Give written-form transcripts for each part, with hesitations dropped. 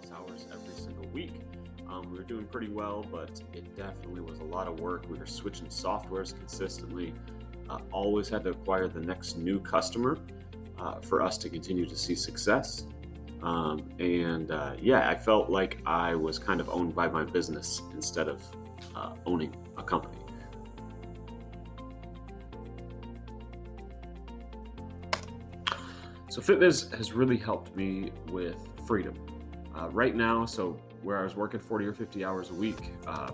plus hours every single week. We were doing pretty well, but it definitely was a lot of work. We were switching softwares consistently, always had to acquire the next new customer for us to continue to see success. I felt like I was kind of owned by my business instead of owning a company. So FitBiz has really helped me with freedom. Right now, so where I was working 40 or 50 hours a week,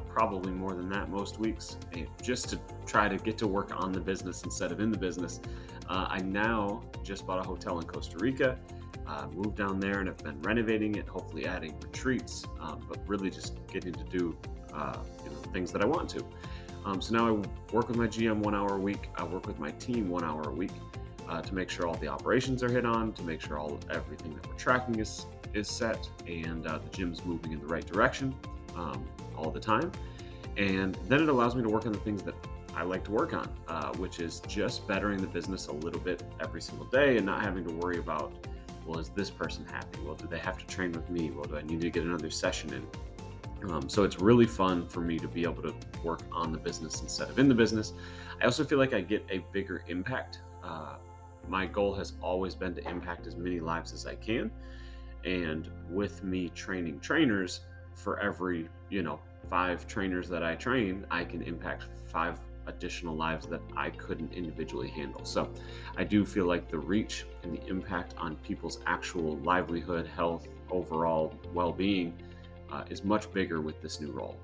probably more than that most weeks, just to try to get to work on the business instead of in the business. I now just bought a hotel in Costa Rica, moved down there and have been renovating it, hopefully adding retreats, but really just getting to do things that I want to. So now I work with my GM 1 hour a week. I work with my team 1 hour a week to make sure all the operations are hit on, to make sure everything that we're tracking is set, and the gym's moving in the right direction all the time. And then it allows me to work on the things that I like to work on, which is just bettering the business a little bit every single day and not having to worry about, well, is this person happy? Well, do they have to train with me? Well, do I need to get another session in? So it's really fun for me to be able to work on the business instead of in the business. I also feel like I get a bigger impact. My goal has always been to impact as many lives as I can. And with me training trainers, for every 5 trainers that I train, I can impact 5 additional lives that I couldn't individually handle. So I do feel like the reach and the impact on people's actual livelihood, health, overall well-being is much bigger with this new role.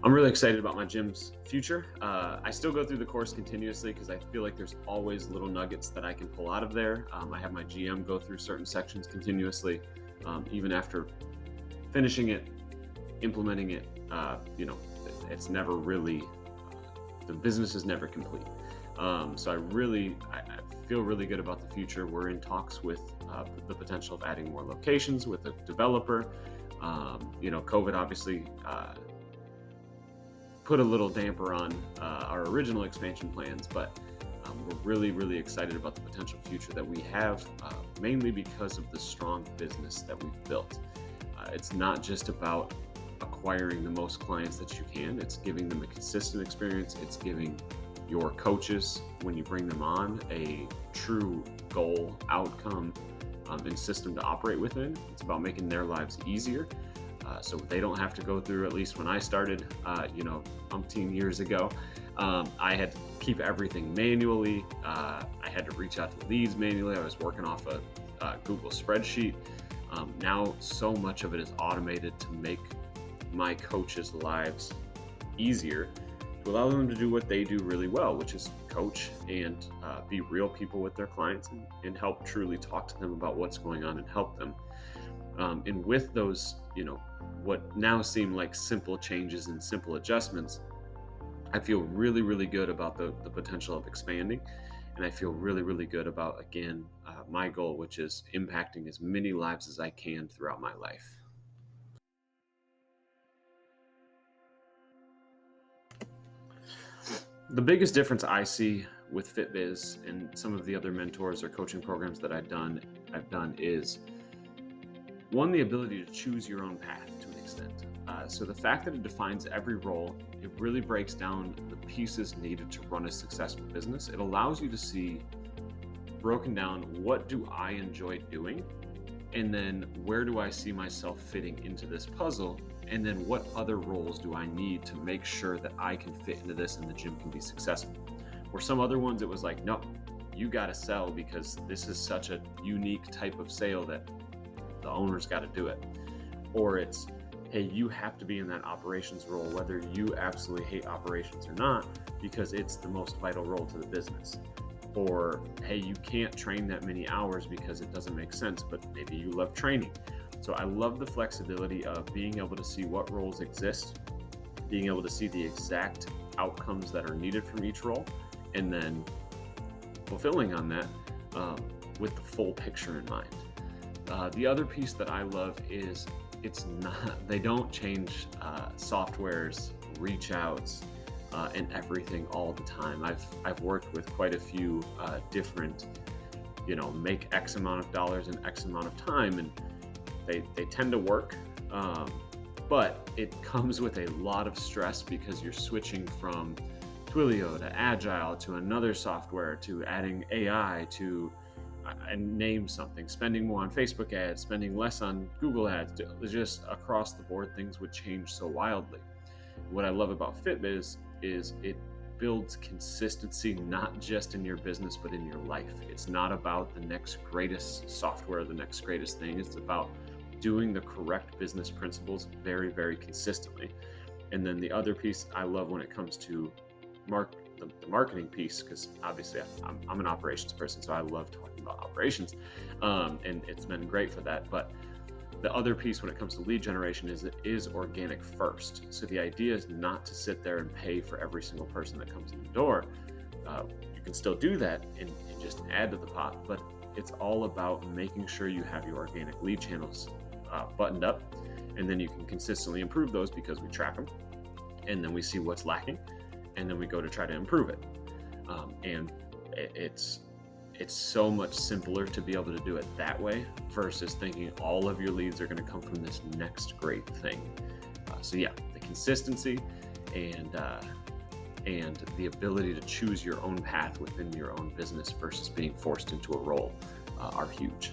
I'm really excited about my gym's future. I still go through the course continuously because I feel like there's always little nuggets that I can pull out of there. I have my GM go through certain sections continuously, even after finishing it, implementing it. It's never really, the business is never complete. So I feel really good about the future. We're in talks with the potential of adding more locations with a developer. COVID obviously put a little damper on our original expansion plans, but we're really, really excited about the potential future that we have, mainly because of the strong business that we've built. It's not just about acquiring the most clients that you can. It's giving them a consistent experience. It's giving your coaches, when you bring them on, a true goal, outcome, and system to operate within. It's about making their lives easier. So they don't have to go through, at least when I started, umpteen years ago, I had to keep everything manually. I had to reach out to leads manually. I was working off a Google spreadsheet. Now so much of it is automated to make my coaches' lives easier, to allow them to do what they do really well, which is coach and be real people with their clients and help truly talk to them about what's going on and help them. And with those, what now seem like simple changes and simple adjustments, I feel really, really good about the potential of expanding. And I feel really, really good about, again, my goal, which is impacting as many lives as I can throughout my life. The biggest difference I see with FitBiz and some of the other mentors or coaching programs that I've done is, one, the ability to choose your own path to an extent. So the fact that it defines every role, it really breaks down the pieces needed to run a successful business. It allows you to see, broken down, what do I enjoy doing? And then where do I see myself fitting into this puzzle? And then what other roles do I need to make sure that I can fit into this and the gym can be successful? Where some other ones, it was like, no, you got to sell because this is such a unique type of sale that the owner's got to do it. Or it's, hey, you have to be in that operations role, whether you absolutely hate operations or not, because it's the most vital role to the business. Or, hey, you can't train that many hours because it doesn't make sense, but maybe you love training. So I love the flexibility of being able to see what roles exist, being able to see the exact outcomes that are needed from each role, and then fulfilling on that with the full picture in mind. The other piece that I love is they don't change softwares, reach outs, and everything all the time. I've worked with quite a few different make X amount of dollars in X amount of time, and they tend to work. But it comes with a lot of stress because you're switching from Twilio to Agile to another software to adding AI to and name something, spending more on Facebook ads, spending less on Google ads. Just across the board, things would change so wildly. What I love about Fitbiz is it builds consistency, not just in your business, but in your life. It's not about the next greatest software, the next greatest thing. It's about doing the correct business principles very, very consistently. And then the other piece I love when it comes to the marketing piece, because obviously I'm an operations person, so I love talking about operations, and it's been great for that. But the other piece when it comes to lead generation is it is organic first. So the idea is not to sit there and pay for every single person that comes in the door. You can still do that and just add to the pot, but it's all about making sure you have your organic lead channels buttoned up, and then you can consistently improve those because we track them, and then we see what's lacking, and then we go to try to improve it. And it's so much simpler to be able to do it that way versus thinking all of your leads are going to come from this next great thing. So yeah, the consistency and the ability to choose your own path within your own business versus being forced into a role are huge.